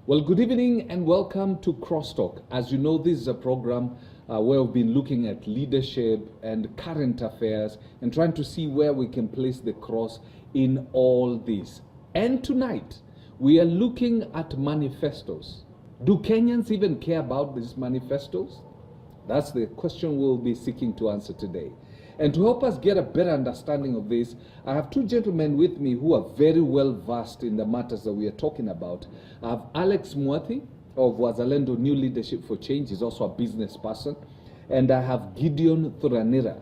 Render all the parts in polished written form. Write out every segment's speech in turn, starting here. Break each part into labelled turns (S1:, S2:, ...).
S1: Well, good evening and welcome to Crosstalk. As you know, this is a program where we've been looking at leadership and current affairs and trying to see where we can place the cross in all this. And tonight, we are looking at manifestos. Do Kenyans even care about these manifestos? That's the question we'll be seeking to answer today. And to help us get a better understanding of this, I have two gentlemen with me who are very well versed in the matters that we are talking about. I have Alex Mwathi of Wazalendo New Leadership for Change. He's also a business person. And I have Gideon Thuranira.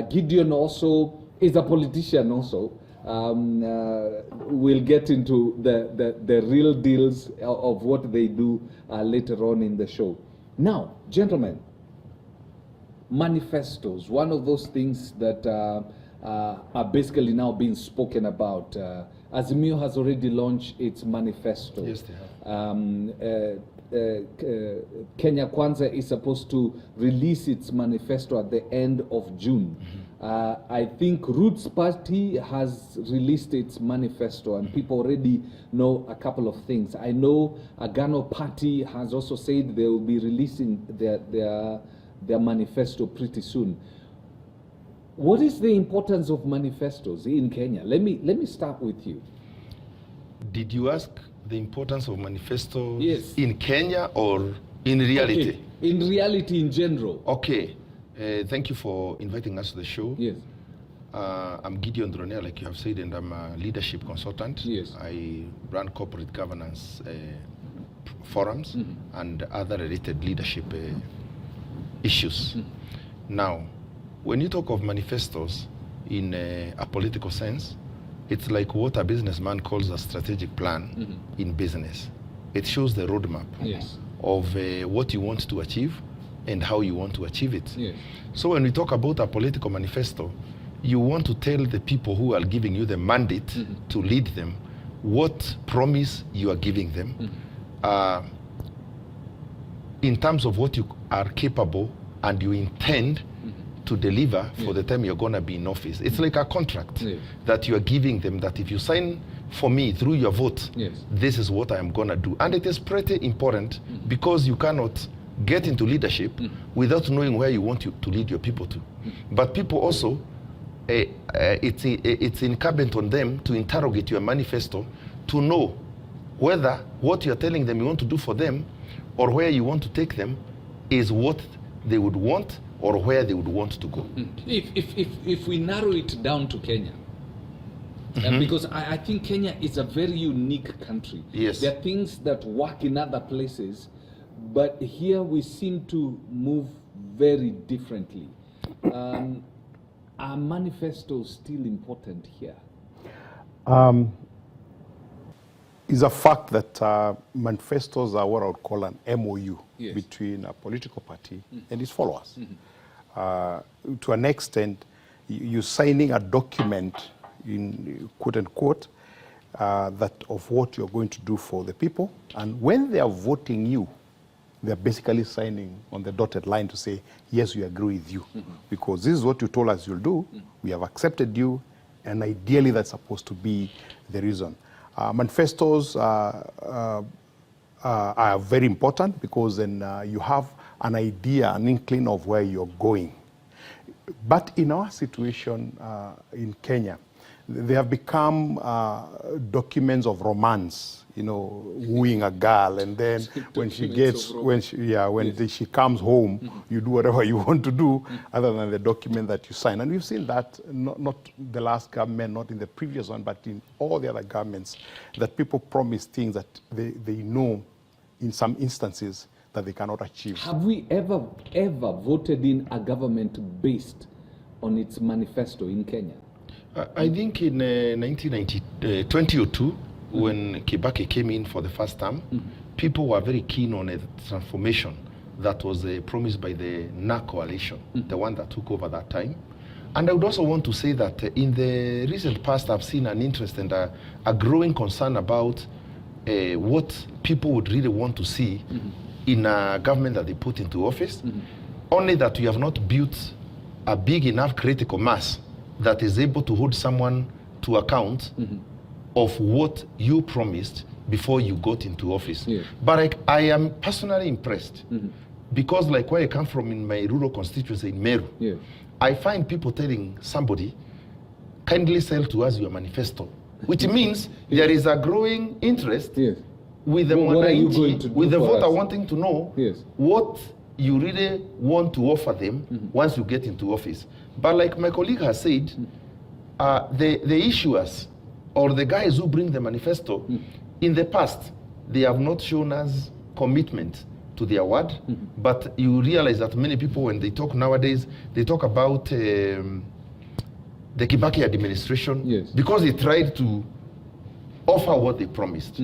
S1: Gideon also is a politician also. We'll get into the real deals of what they do later on in the show. Now, gentlemen, manifestos, one of those things that are basically now being spoken about. Azimio has already launched its manifesto.
S2: Yes, they have.
S1: Kenya Kwanza is supposed to release its manifesto at the end of June. I think Roots Party has released its manifesto, and people already know a couple of things. I know Agano Party has also said they will be releasing their manifesto pretty soon. What is the importance of manifestos in Kenya? Let me start with you.
S2: Did you ask the importance of manifestos
S1: Yes.
S2: in Kenya or in reality?
S1: Okay. In reality, in general.
S2: Okay. Thank you for inviting us to the show.
S1: Yes.
S2: I'm Gideon Thuranira, like you have said, and I'm a leadership consultant.
S1: Yes.
S2: I run corporate governance forums and other related leadership issues. Now, when you talk of manifestos in a political sense, it's like what a businessman calls a strategic plan in business. It shows the roadmap
S1: Yes.
S2: of what you want to achieve and how you want to achieve it.
S1: Yes.
S2: So when we talk about a political manifesto, you want to tell the people who are giving you the mandate to lead them what promise you are giving them in terms of what you are capable and you intend to deliver for the time you're going to be in office. It's like a contract that you are giving them, that if you sign for me through your vote, this is what I am going to do. And it is pretty important because you cannot get into leadership without knowing where you want to lead your people to. But people also, it's incumbent on them to interrogate your manifesto to know whether what you're telling them you want to do for them or where you want to take them is what they would want or where they would want to go.
S1: If we narrow it down to Kenya, because I think Kenya is a very unique country.
S2: Yes.
S1: There are things that work in other places, but here we seem to move very differently. Are manifestos still important here?
S3: Is a fact that manifestos are what I would call an MOU between a political party and its followers. To an extent, you're signing a document, in quote unquote, that of what you're going to do for the people. And when they are voting you, they're basically signing on the dotted line to say, yes, we agree with you. Because this is what you told us you'll do. We have accepted you. And ideally, that's supposed to be the reason. Manifestos are very important because then you have an idea, an inkling of where you're going. But in our situation in Kenya, they have become documents of romance, you know, wooing a girl, and then when she she comes home, you do whatever you want to do other than the document that you sign. And we've seen that not the last government, not in the previous one, but in all the other governments, that people promise things that they know in some instances that they cannot achieve.
S1: Have we ever voted in a government based on its manifesto in Kenya?
S2: I think in 2002, when Kibaki came in for the first term, people were very keen on a transformation that was promised by the NAC coalition, the one that took over that time. And I would also want to say that in the recent past, I've seen an interest and a growing concern about what people would really want to see in a government that they put into office, only that we have not built a big enough critical mass that is able to hold someone to account of what you promised before you got into office.
S1: Yes.
S2: But I am personally impressed because like where I come from in my rural constituency in Meru,
S1: Yes.
S2: I find people telling somebody, kindly sell to us your manifesto, which means there is a growing interest
S1: Yes.
S2: with the
S1: What are you going to do
S2: with the
S1: for
S2: voter
S1: us?
S2: wanting to know
S1: Yes.
S2: what you really want to offer them once you get into office. But like my colleague has said, the issuers or the guys who bring the manifesto, in the past, they have not shown us commitment to their word, but you realize that many people, when they talk nowadays, they talk about the Kibaki administration,
S1: Yes.
S2: because they tried to offer what they promised.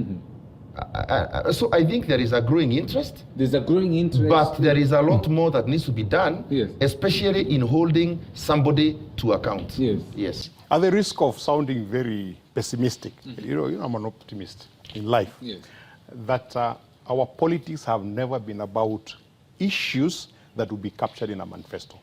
S2: So I think there is a growing interest.
S1: There's a growing interest.
S2: But there is a lot more that needs to be done,
S1: Yes.
S2: especially in holding somebody to account.
S1: Yes.
S2: Yes.
S3: At the risk of sounding very pessimistic, you know, I'm an optimist in life,
S1: Yes.
S3: that our politics have never been about issues that will be captured in a manifesto.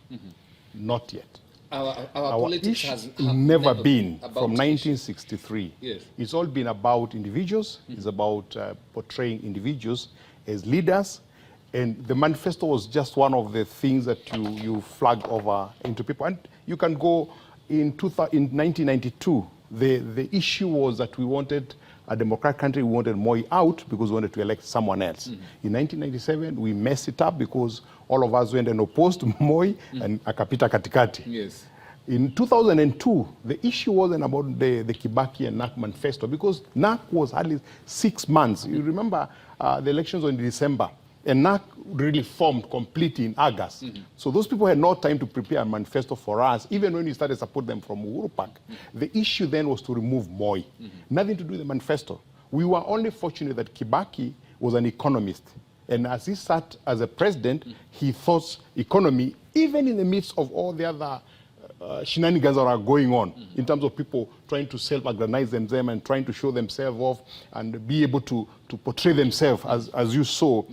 S3: Not yet.
S1: Our
S3: Our
S1: politics
S3: issue
S1: has
S3: never been
S1: about
S3: from
S1: issues.
S3: 1963.
S1: Yes.
S3: It's all been about individuals. It's about portraying individuals as leaders. And the manifesto was just one of the things that you flag over into people. And you can go in 1992, the issue was that we wanted a democratic country. We wanted Moi out because we wanted to elect someone else. In 1997, we messed it up because all of us went and opposed Moi and akapita katikati.
S1: Yes.
S3: In 2002, the issue wasn't about the Kibaki and NAC manifesto because NAC was hardly 6 months. You remember the elections were in December, and NAC really formed completely in August. So those people had no time to prepare a manifesto for us, even when we started to support them from Uhuru Park. The issue then was to remove Moi. Nothing to do with the manifesto. We were only fortunate that Kibaki was an economist. And as he sat as a president, he thought economy, even in the midst of all the other shenanigans that are going on in terms of people trying to self-organize themselves and trying to show themselves off and be able to portray themselves, as you saw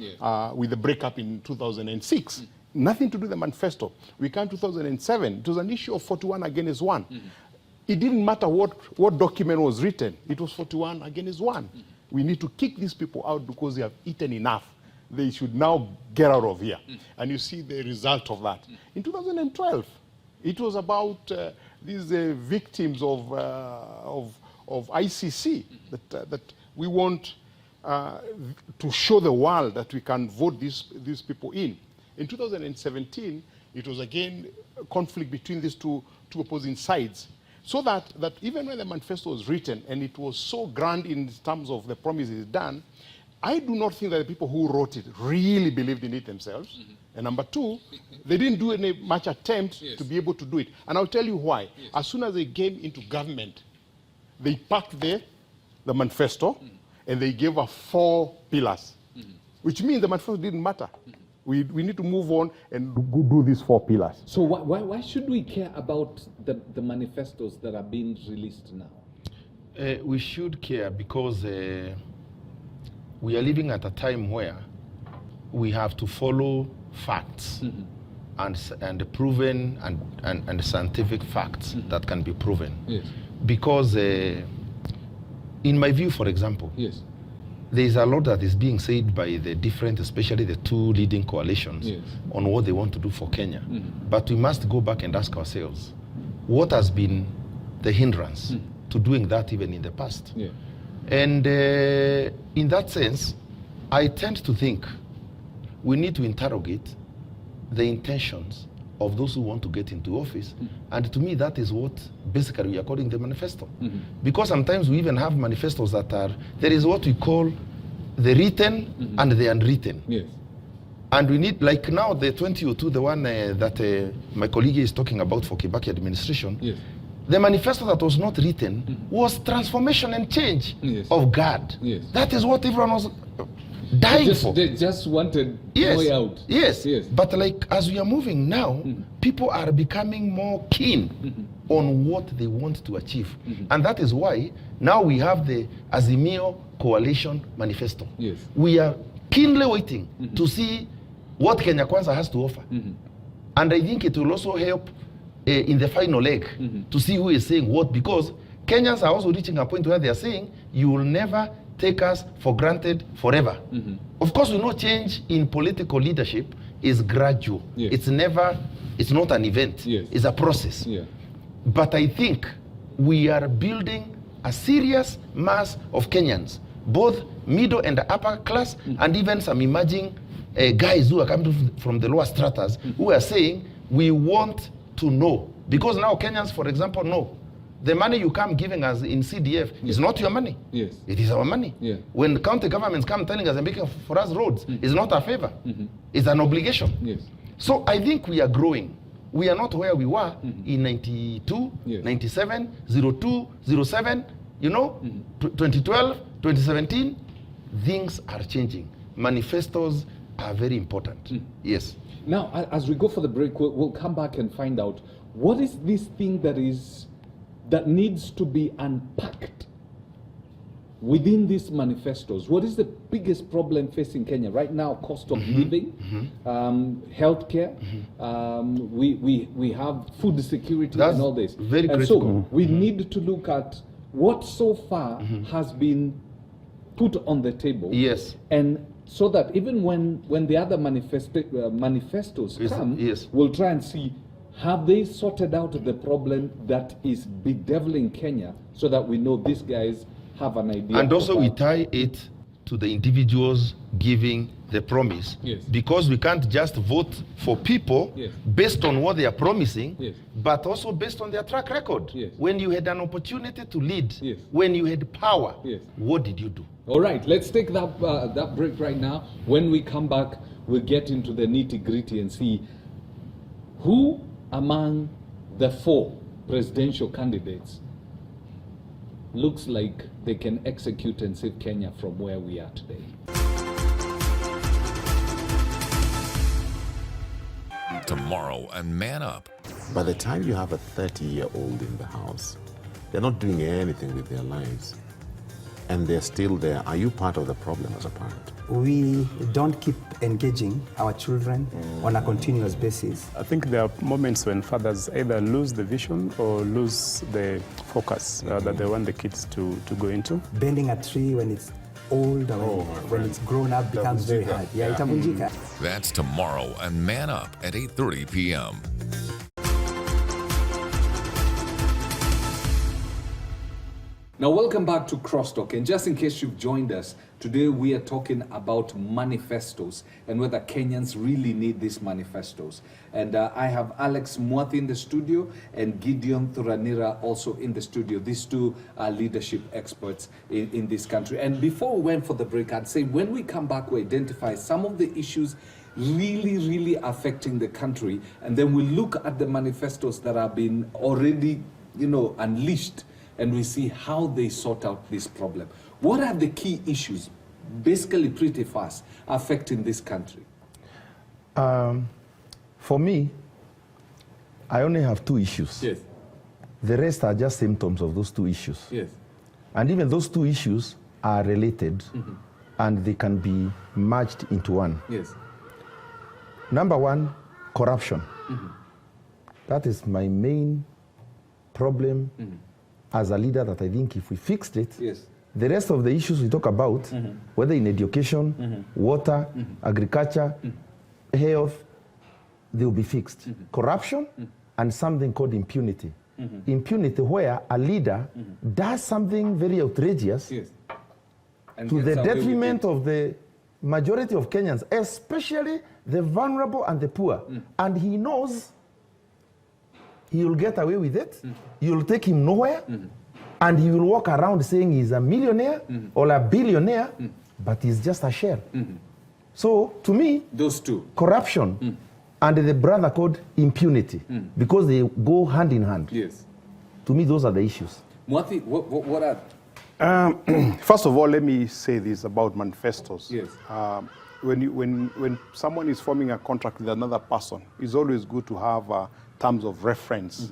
S3: with the breakup in 2006. Nothing to do with the manifesto. We came 2007. It was an issue of 41 against 1. It didn't matter what document was written. It was 41 against 1. We need to kick these people out because they have eaten enough. They should now get out of here. And you see the result of that. In 2012, it was about these victims of ICC that we want to show the world that we can vote these people in. In 2017, it was again a conflict between these two opposing sides. So that even when the manifesto was written and it was so grand in terms of the promises done, I do not think that the people who wrote it really believed in it themselves. And number two, they didn't do any much attempt to be able to do it. And I'll tell you why. As soon as they came into government, they packed the manifesto and they gave us 4 pillars, which means the manifesto didn't matter. We need to move on and do these 4 pillars.
S1: So why should we care about the manifestos that are being released now?
S2: We should care because we are living at a time where we have to follow facts and proven and scientific facts that can be proven.
S1: Yes.
S2: Because in my view, for example, there is a lot that is being said by the different, especially the 2 leading coalitions, on what they want to do for Kenya. But we must go back and ask ourselves, what has been the hindrance to doing that even in the past? And in that sense, I tend to think we need to interrogate the intentions of those who want to get into office. And to me, that is what basically we are calling the manifesto. Because sometimes we even have manifestos that there is what we call the written and the unwritten. And we need, like now, the 2002, the one that my colleague is talking about for Kibaki administration, the manifesto that was not written was transformation and change of God. That is what everyone was dying for.
S1: They just wanted way out.
S2: But like as we are moving now, people are becoming more keen on what they want to achieve. And that is why now we have the Azimio Coalition Manifesto. We are keenly waiting to see what Kenya Kwanza has to offer. And I think it will also help in the final leg to see who is saying what, because Kenyans are also reaching a point where they are saying you will never take us for granted forever. Of course, we know change in political leadership is gradual. It's not an event. It's a process. But I think we are building a serious mass of Kenyans, both middle and upper class, and even some emerging guys who are coming from the lower stratas, who are saying, we want to know. Because now Kenyans, for example, know the money you come giving us in CDF is not your money. It is our money. When county governments come telling us and making for us roads, it's not a favor. It's an obligation. So I think we are growing. We are not where we were in 92, 97, 02, 07, 2012, 2017. Things are changing. Manifestos are very important. Yes.
S1: Now, as we go for the break, we'll come back and find out what is this thing that needs to be unpacked within these manifestos. What is the biggest problem facing Kenya right now? Cost of living, healthcare, we have food security. That's and all this.
S2: Very
S1: and
S2: critical.
S1: So we need to look at what so far has been put on the table. And so that even when the other manifestos come, we'll try and see, have they sorted out the problem that is bedeviling Kenya, so that we know these guys have an idea.
S2: And also we tie it to the individuals giving the promise. Because we can't just vote for people based on what they are promising, but also based on their track record. When you had an opportunity to lead, when you had power, what did you do?
S1: All right, let's take that break right now. When we come back, we'll get into the nitty-gritty and see who among the 4 presidential candidates looks like they can execute and save Kenya from where we are today.
S4: Tomorrow and Man Up.
S5: By the time you have a 30-year-old in the house, they're not doing anything with their lives, and they're still there. Are you part of the problem as a parent?
S6: We don't keep engaging our children on a continuous basis.
S7: I think there are moments when fathers either lose the vision or lose the focus that they want the kids to go into.
S6: Bending a tree when it's old or when it's grown up becomes very hard. Itavunjika.
S4: That's tomorrow and Man Up at 8:30 p.m.
S1: Now, welcome back to Crosstalk. And just in case you've joined us, today we are talking about manifestos and whether Kenyans really need these manifestos. And I have Alex Mwathi in the studio and Gideon Thuranira also in the studio. These two are leadership experts in this country. And before we went for the break, I'd say when we come back, we identify some of the issues really affecting the country. And then we look at the manifestos that have been already, unleashed, and we see how they sort out this problem. What are the key issues, basically pretty fast, affecting this country?
S2: For me, I only have 2 issues. The rest are just symptoms of those 2 issues. And even those 2 issues are related, and they can be merged into one. Number 1, corruption. That is my main problem as a leader, that I think if we fixed it, the rest of the issues we talk about, whether in education, water, agriculture, health, they will be fixed. Corruption and something called impunity. Impunity, where a leader does something very outrageous to the detriment of the majority of Kenyans, especially the vulnerable and the poor. And he knows he will get away with it. You will take him nowhere. And he will walk around saying he's a millionaire or a billionaire, but he's just a share. So to me,
S1: those 2,
S2: corruption and the brother called impunity, because they go hand in hand. To me, those are the issues.
S1: Mwathi, what are...
S3: First of all, let me say this about manifestos. When someone is forming a contract with another person, it's always good to have terms of reference.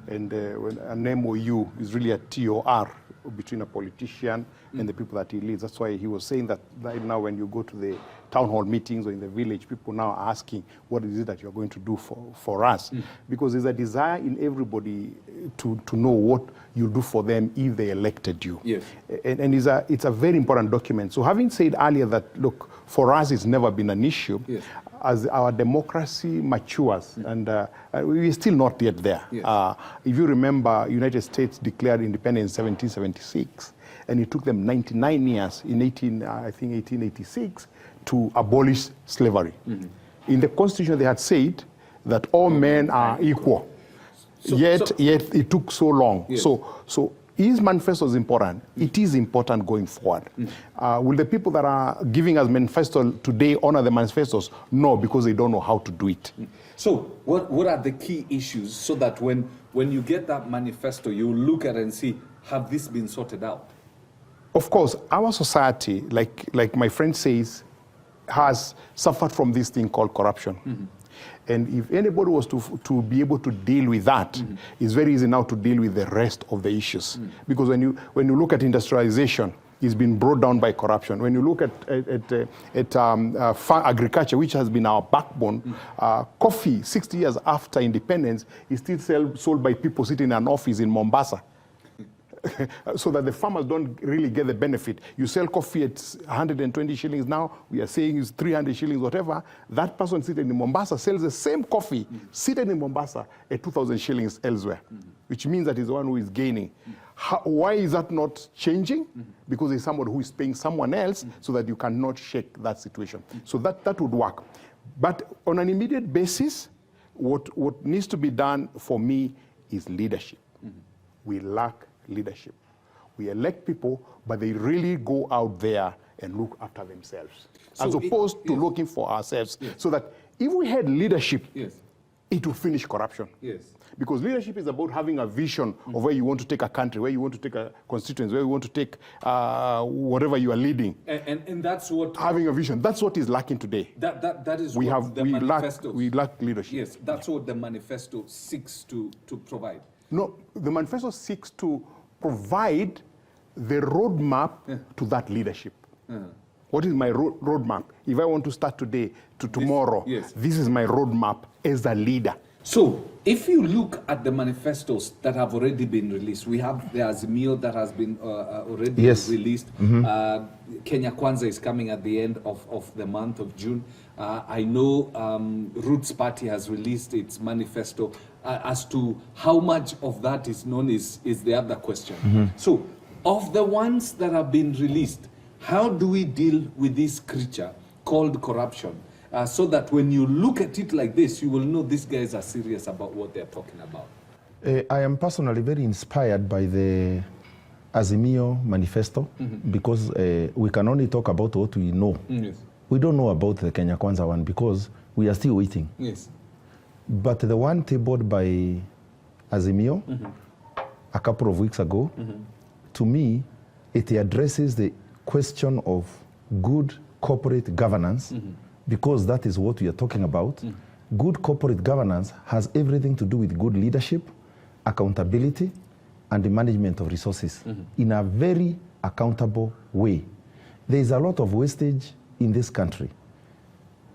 S3: And when an MOU is really a TOR, between a politician and the people that he leads. That's why he was saying that right now when you go to the town hall meetings or in the village, people now are asking, what is it that you're going to do for us? Because there's a desire in everybody to know what you'll do for them if they elected you.
S1: Yes.
S3: And it's a very important document. So having said earlier that, look, for us it's never been an issue,
S1: yes.
S3: As our democracy matures, and we're still not yet there.
S1: Yes.
S3: If you remember, United States declared independence in 1776, and it took them 99 years in 1886 to abolish slavery. In the Constitution, they had said that all men are equal. Yet it took so long.
S1: Yes.
S3: So is manifestos important? It is important going forward. Will the people that are giving us manifesto today honor the manifestos? No, because they don't know how to do it.
S1: So what are the key issues so that when you get that manifesto, you look at it and see, have this been sorted out?
S3: Of course, our society, like my friend says, has suffered from this thing called corruption. And if anybody was to be able to deal with that, it's very easy now to deal with the rest of the issues. Because when you look at industrialization, it's been brought down by corruption. When you look at agriculture, which has been our backbone, coffee, 60 years after independence, is still sold by people sitting in an office in Mombasa. So that the farmers don't really get the benefit. You sell coffee at 120 shillings now, we are saying it's 300 shillings, whatever. That person sitting in Mombasa sells the same coffee seated in Mombasa at 2,000 shillings elsewhere, which means that he's the one who is gaining. Why is that not changing? Because there's somebody who is paying someone else so that you cannot shake that situation. So that would work. But on an immediate basis, what needs to be done for me is leadership. We lack leadership. We elect people, but they really go out there and look after themselves, as opposed to looking for ourselves. So that if we had leadership, it will finish corruption. Because leadership is about having a vision of where you want to take a country, where you want to take a constituency, where you want to take whatever you are leading.
S1: And that's what...
S3: Having a vision. That's what is lacking today.
S1: That is what the manifesto...
S3: We lack leadership.
S1: Yes, that's what the manifesto seeks to provide.
S3: No, the manifesto seeks to provide the roadmap to that leadership. What is my roadmap? If I want to start today to tomorrow, this is my roadmap as a leader.
S1: So, if you look at the manifestos that have already been released, we have the Azimio that has been already released. Kenya Kwanza is coming at the end of the month of June. I know Roots Party has released its manifesto. As to how much of that is known is the other question. So, of the ones that have been released, how do we deal with this creature called corruption? So that when you look at it like this, you will know these guys are serious about what they're talking about.
S2: I am personally very inspired by the Azimio manifesto because we can only talk about what we know. We don't know about the Kenya Kwanza one because we are still waiting. But the one tabled by Azimio a couple of weeks ago, to me, it addresses the question of good corporate governance, because that is what we are talking about. Good corporate governance has everything to do with good leadership, accountability, and the management of resources in a very accountable way. There is a lot of wastage in this country.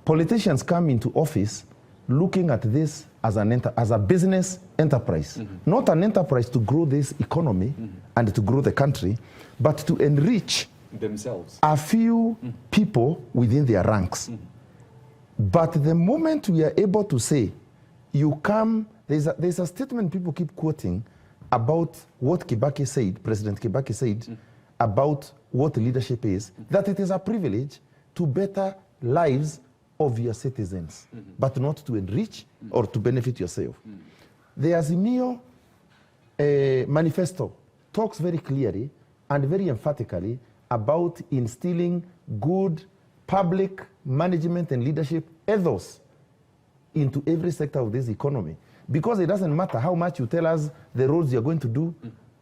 S2: Politicians come into office looking at this as a business enterprise, not an enterprise to grow this economy and to grow the country, but to enrich
S1: themselves,
S2: a few people within their ranks. But the moment we are able to say, you come, there's a statement people keep quoting about what Kibaki said, President Kibaki said, about what leadership is, that it is a privilege to better lives of your citizens, but not to enrich or to benefit yourself. The Azimio manifesto talks very clearly and very emphatically about instilling good public management and leadership ethos into every sector of this economy. Because it doesn't matter how much you tell us the roads you're going to do,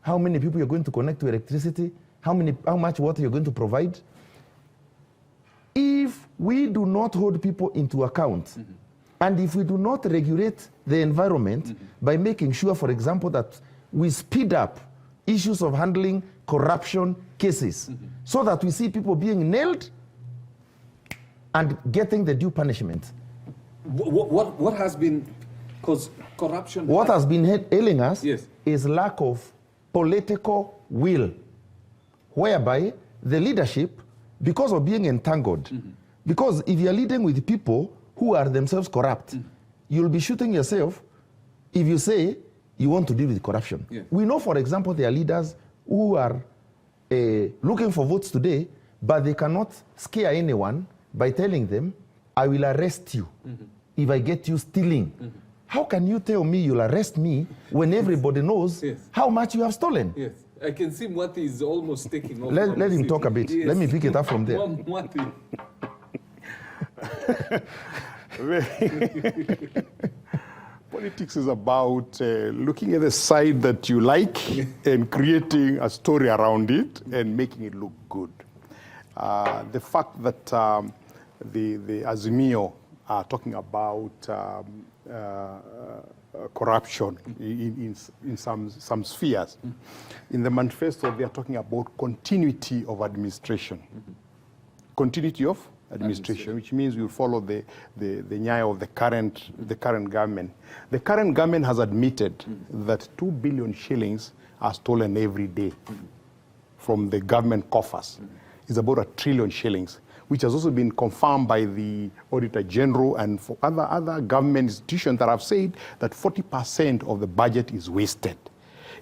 S2: how many people you're going to connect to electricity, how much water you're going to provide. If we do not hold people into account, and if we do not regulate the environment by making sure, for example, that we speed up
S8: issues of handling corruption cases, so that we see people being nailed and getting the due punishment.
S1: What has been, because corruption...
S8: What has been ailing us
S1: yes.
S8: is lack of political will, whereby the leadership, because of being entangled, because if you're leading with people who are themselves corrupt, you'll be shooting yourself if you say you want to deal with corruption.
S1: Yeah.
S8: We know, for example, there are leaders who are looking for votes today, but they cannot scare anyone by telling them, I will arrest you if I get you stealing. How can you tell me you'll arrest me when everybody knows how much you have stolen?
S1: Yes, I can see Mwathi is almost taking off.
S8: Let him talk a bit.
S1: Yes.
S8: Let me pick it up from there.
S1: Mwathi.
S3: Politics is about looking at the side that you like and creating a story around it and making it look good. The fact that the Azimio are talking about corruption in some spheres. In the manifesto, they are talking about continuity of administration. Continuity of administration, which means we follow the nyaya of the current government. The current government has admitted that 2 billion shillings are stolen every day from the government coffers. It's about 1 trillion shillings, which has also been confirmed by the Auditor General and for other government institutions that have said that 40% of the budget is wasted.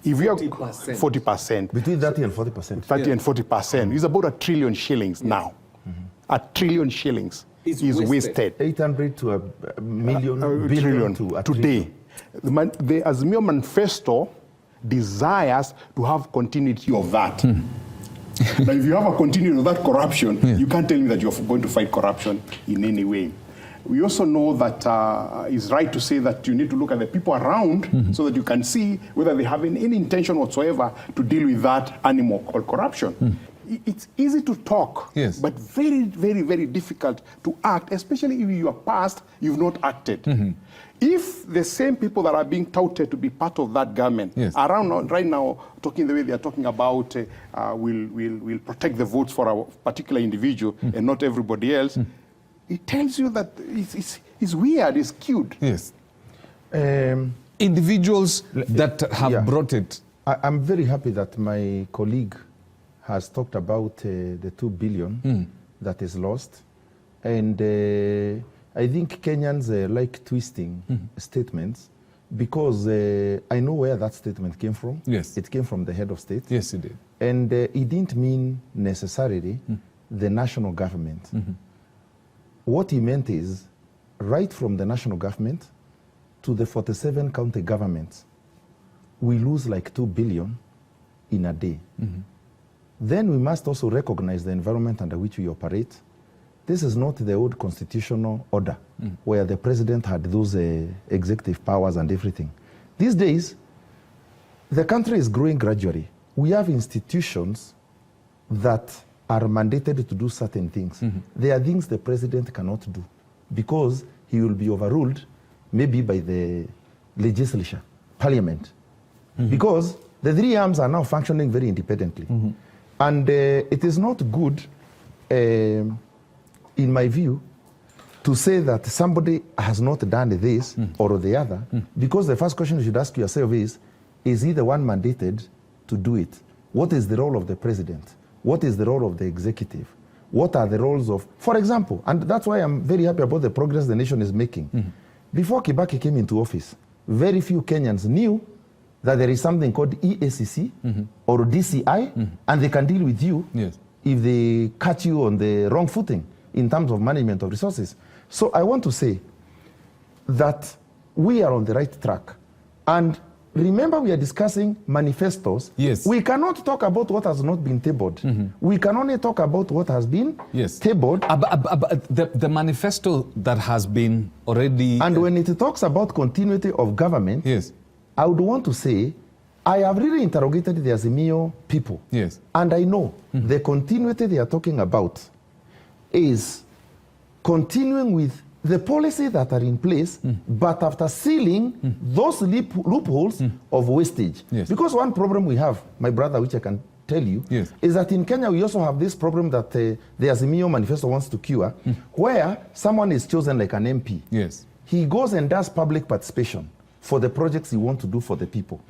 S3: If we are 40%.
S8: Between 30 and 40%.
S3: 30 and 40%. It's about 1 trillion shillings now. 1 trillion shillings is wasted.
S8: 800 to a million,
S3: billion
S8: to a
S3: today. The Azimio Manifesto desires to have continuity of that. Now, if you have a continuity of that corruption, you can't tell me that you're going to fight corruption in any way. We also know that it's right to say that you need to look at the people around so that you can see whether they have any intention whatsoever to deal with that animal called corruption. It's easy to talk, but very, very, very difficult to act, especially if your past, you've not acted. If the same people that are being touted to be part of that government around right now, talking the way they are talking about will protect the votes for a particular individual and not everybody else, it tells you that it's weird, it's cute.
S1: Yes. Individuals that have brought it.
S8: I'm very happy that my colleague has talked about the 2 billion that is lost. And I think Kenyans like twisting statements because I know where that statement came from.
S1: Yes.
S8: It came from the head of state.
S1: Yes, it did.
S8: And it didn't mean necessarily the national government. What he meant is right from the national government to the 47 county governments, we lose like 2 billion in a day. Then we must also recognize the environment under which we operate. This is not the old constitutional order where the president had those executive powers and everything. These days, the country is growing gradually. We have institutions that are mandated to do certain things. There are things the president cannot do because he will be overruled maybe by the legislature, parliament. Because the three arms are now functioning very independently. And it is not good, in my view, to say that somebody has not done this or the other, because the first question you should ask yourself is he the one mandated to do it? What is the role of the president? What is the role of the executive? What are the roles of, for example, and that's why I'm very happy about the progress the nation is making. Before Kibaki came into office, very few Kenyans knew that there is something called EACC or DCI, and they can deal with you if they catch you on the wrong footing in terms of management of resources. So I want to say that we are on the right track. And remember, we are discussing manifestos. We cannot talk about what has not been tabled. We can only talk about what has been tabled.
S1: The manifesto that has been already...
S8: And when it talks about continuity of government, I would want to say, I have really interrogated the Azimio people. And I know the continuity they are talking about is continuing with the policies that are in place, but after sealing those loopholes of wastage.
S1: Yes.
S8: Because one problem we have, my brother, which I can tell you,
S1: Yes.
S8: is that in Kenya we also have this problem that the Azimio Manifesto wants to cure, where someone is chosen like an MP.
S1: Yes.
S8: He goes and does public participation for the projects he wants to do for the people.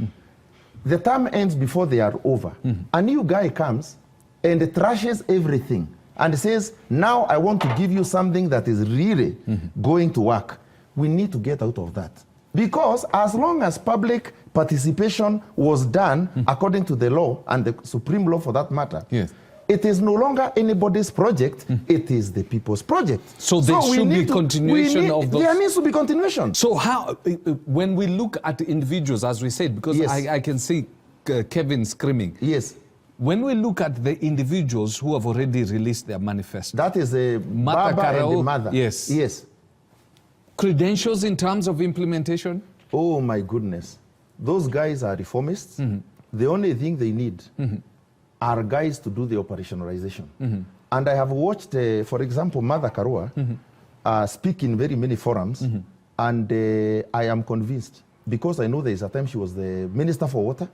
S8: The term ends before they are over. A new guy comes and trashes everything and says, now I want to give you something that is really going to work. We need to get out of that. Because as long as public participation was done according to the law, and the supreme law for that matter,
S1: Yes.
S8: it is no longer anybody's project, it is the people's project.
S1: So there should be continuation of those.
S8: There needs to be continuation.
S1: So how, when we look at the individuals, as we said, because
S8: Yes.
S1: I can see Kevin screaming.
S8: Yes.
S1: When we look at the individuals who have already released their manifesto,
S8: That is a
S1: Martha
S8: Baba and
S1: Karao,
S8: the mother.
S1: yes.
S8: Yes.
S1: credentials in terms of implementation?
S8: Oh my goodness. Those guys are reformists. The only thing they need are guys to do the operationalization. And I have watched, for example, Mother Karua speak in very many forums, and I am convinced, because I know there is a time she was the Minister for Water.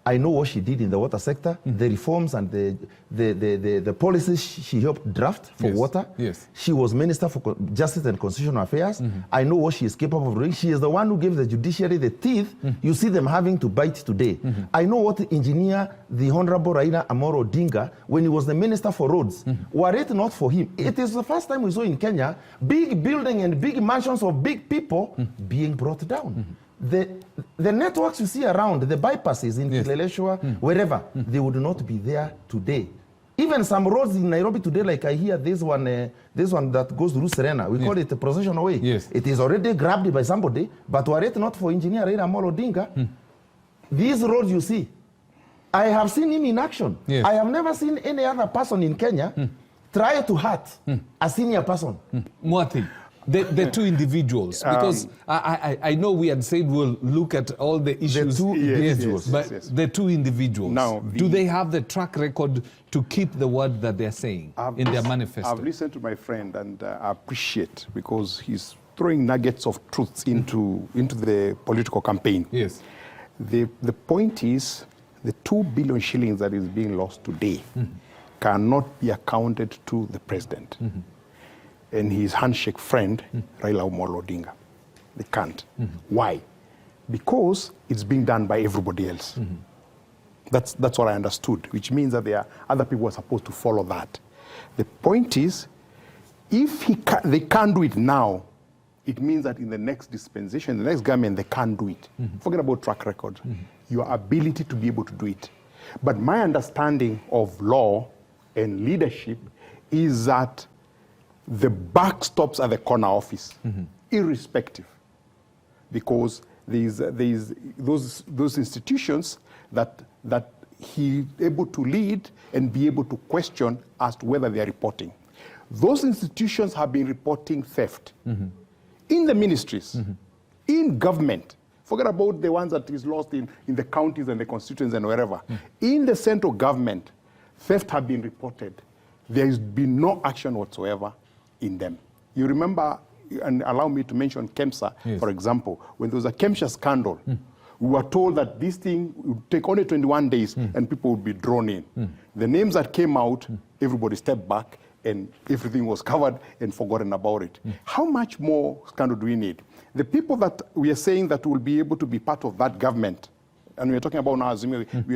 S8: I know what she did in the water sector, the reforms and the policies she helped draft for water.
S1: Yes.
S8: She was Minister for Justice and Constitutional Affairs. I know what she is capable of doing. She is the one who gave the judiciary the teeth you see them having to bite today. I know what engineer the Honorable Raila Amolo Odinga, when he was the Minister for Roads, were it not for him. It is the first time we saw in Kenya big building and big mansions of big people being brought down. The networks you see around, the bypasses in Kileleshwa, wherever, they would not be there today. Even some roads in Nairobi today, like I hear this one that goes through Serena, we call it a processional way.
S1: Yes.
S8: It is already grabbed by somebody, but were it not for engineer Raila Amolo Odinga, these roads you see, I have seen him in action.
S1: Yes.
S8: I have never seen any other person in Kenya try to hurt a senior person.
S1: Mwathi, the two individuals, because I know we had said we'll look at all the issues,
S8: two individuals.
S1: but the two individuals,
S3: Now,
S1: do they have the track record to keep the word that they're saying in their manifesto?
S3: I've listened to my friend, and I appreciate, because he's throwing nuggets of truths into the political campaign.
S1: Yes.
S3: The point is, the 2 billion shillings that is being lost today cannot be accounted to the president and his handshake friend, Raila Amolo Odinga. They can't. Why? Because it's being done by everybody else. That's what I understood, which means that there are other people who are supposed to follow that. The point is, if they can't do it now, it means that in the next dispensation, the next government, they can't do it. Forget about track record. Your ability to be able to do it. But my understanding of law and leadership is that the buck stops at the corner office, irrespective, because there's those institutions that he able to lead and be able to question as to whether they are reporting. Those institutions have been reporting theft in the ministries, in government. Forget about the ones that is lost in the counties and the constituencies and wherever. In the central government, theft have been reported. There has been no action whatsoever in them. You remember, and allow me to mention KEMSA, for example, when there was a KEMSA scandal, we were told that this thing would take only 21 days and people would be drawn in. The names that came out, everybody stepped back and everything was covered and forgotten about it. How much more scandal do we need? The people that we are saying that will be able to be part of that government, and we're talking about now,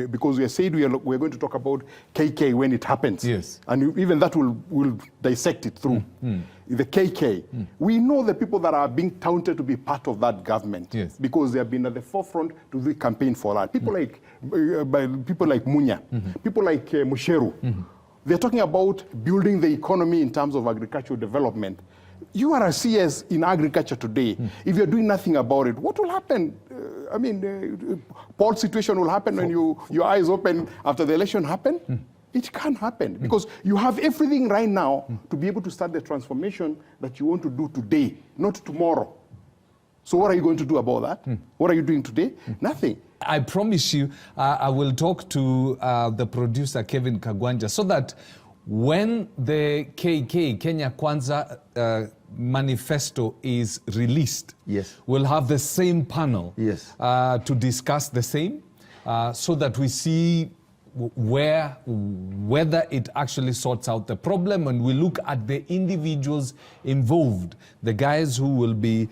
S3: because we are saying we're going to talk about KK when it happens.
S1: Yes.
S3: And even that will dissect it through. The KK. We know the people that are being touted to be part of that government.
S1: Yes.
S3: Because they have been at the forefront to the campaign for that. People like Munya, people like Musheru. They're talking about building the economy in terms of agricultural development. You are a CS in agriculture today. If you're doing nothing about it, what will happen? Paul's situation will happen when your eyes open after the election happen? It can't happen because you have everything right now to be able to start the transformation that you want to do today, not tomorrow. So what are you going to do about that? What are you doing today? Nothing.
S1: I promise you, I will talk to the producer, Kevin Kagwanja, so that when the Kenya Kwanza manifesto is released,
S8: Yes.
S1: we'll have the same panel
S8: Yes.
S1: to discuss the same, so that we see whether it actually sorts out the problem, and we look at the individuals involved, the guys who will be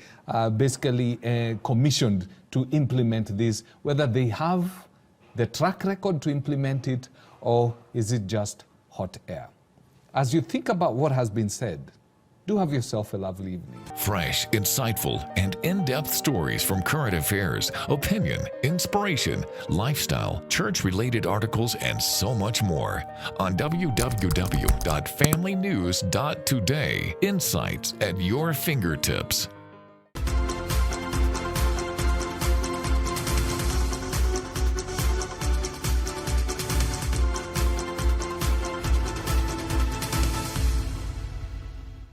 S1: basically commissioned to implement this, whether they have the track record to implement it, or is it just hot air? As you think about what has been said, do have yourself a lovely evening.
S4: Fresh, insightful, and in-depth stories from current affairs, opinion, inspiration, lifestyle, church-related articles, and so much more on www.familynews.today. Insights at your fingertips.